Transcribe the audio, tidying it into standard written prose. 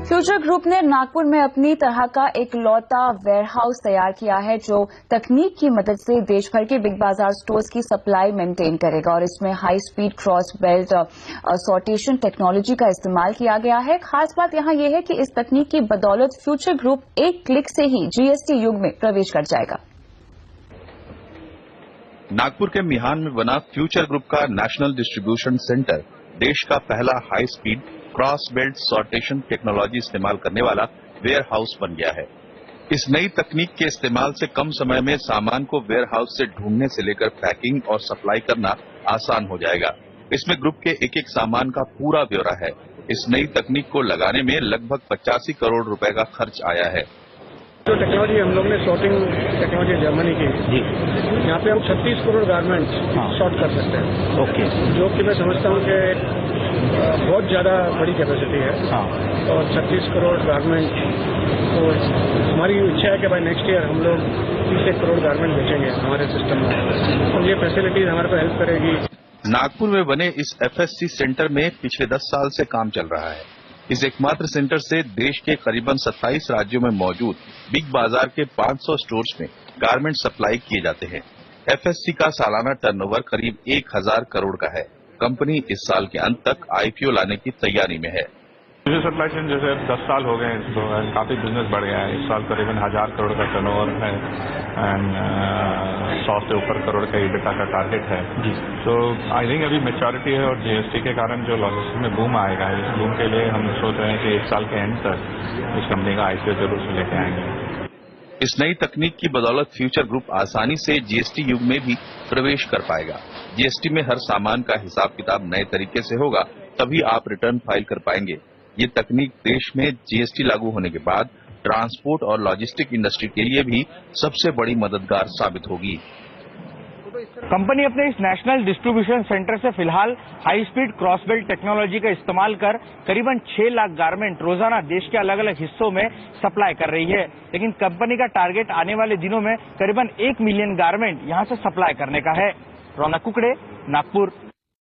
Future group ने नागपुर में अपनी तरह का एक लौता वेयरहाउस तैयार किया है जो तकनीक की मदद से देश भर के बिग बाजार स्टोर्स की सप्लाई मेंटेन करेगा और इसमें high speed cross belt sortation technology का इस्तेमाल किया गया है। खास बात यहां यह है कि इस तकनीक की बदौलत फ्यूचर ग्रुप एक क्लिक से ही जीएसटी युग में प्रवेश कर जाएगा। नागपुर के मिहान में बना फ्यूचर ग्रुप का नेशनल डिस्ट्रीब्यूशन सेंटर देश का पहला high speed cross belt sortation technology इस्तेमाल करने वाला वेयर हाउस बन गया है। इस नई तकनीक के इस्तेमाल से कम समय में सामान को वेयर हाउस से ढूंढने से लेकर पैकिंग और सप्लाई करना आसान हो जाएगा। इसमें ग्रुप के एक एक सामान का पूरा ब्यौरा है। इस नई तकनीक को लगाने में लगभग 85 करोड़ रुपए का खर्च आया है। जो टेक्नोलॉजी हम लोग ने सॉर्टिंग टेक्नोलॉजी जर्मनी की जी, यहाँ पे हम 36 करोड़ गारमेंट्स सॉर्ट कर सकते हैं। ओके, जो कि मैं समझता हूँ कि बहुत ज्यादा बड़ी कैपेसिटी है। और 36 करोड़ गारमेंट, तो हमारी इच्छा है कि भाई नेक्स्ट ईयर हम लोग 30 करोड़ गारमेंट बेचेंगे हमारे सिस्टम में, और ये फैसिलिटीज हमारे को हेल्प करेगी। नागपुर में बने इस एफएससी सेंटर में पिछले 10 साल से काम चल रहा है। इस एकमात्र सेंटर से देश के करीबन 27 राज्यों में मौजूद बिग बाजार के 500 स्टोर्स में गारमेंट सप्लाई किए जाते हैं। एफएससी का सालाना टर्नओवर करीब 1000 करोड़ का है। कंपनी इस साल के अंत तक आईपीओ लाने की तैयारी में है। मुझे सप्लाई चेन जैसे 10 साल हो गए तो काफी बिजनेस बढ़ गया है। इस साल करीबन 1000 करोड़ का टर्नओवर है एंड 100 से ऊपर करोड़ का ईबिटा का टारगेट है जी। तो आई थिंक अभी मैच्योरिटी है और जीएसटी के कारण जो लॉजिस्टिक में बूम आएगा, इस बूम के लिए हम सोच रहे हैं कि 1 साल के एंड तक इस कंपनी का आईपीओ जरूर से लेके आएंगे। इस नई तकनीक की बदौलत फ्यूचर ग्रुप आसानी से जीएसटी युग में भी प्रवेश कर पाएगा। जीएसटी में हर सामान का हिसाब किताब नए तरीके से होगा, तभी आप रिटर्न फाइल कर पाएंगे। ये तकनीक देश में जीएसटी लागू होने के बाद ट्रांसपोर्ट और लॉजिस्टिक इंडस्ट्री के लिए भी सबसे बड़ी मददगार साबित होगी। कंपनी अपने इस नेशनल डिस्ट्रीब्यूशन सेंटर से फिलहाल high speed cross belt technology का इस्तेमाल कर करीबन 6 लाख गारमेंट रोजाना देश के अलग अलग हिस्सों में सप्लाई कर रही है। लेकिन कंपनी का टारगेट आने वाले दिनों में करीबन 1 मिलियन गारमेंट यहां से सप्लाई करने का है। रौनक कुकड़े, नागपुर।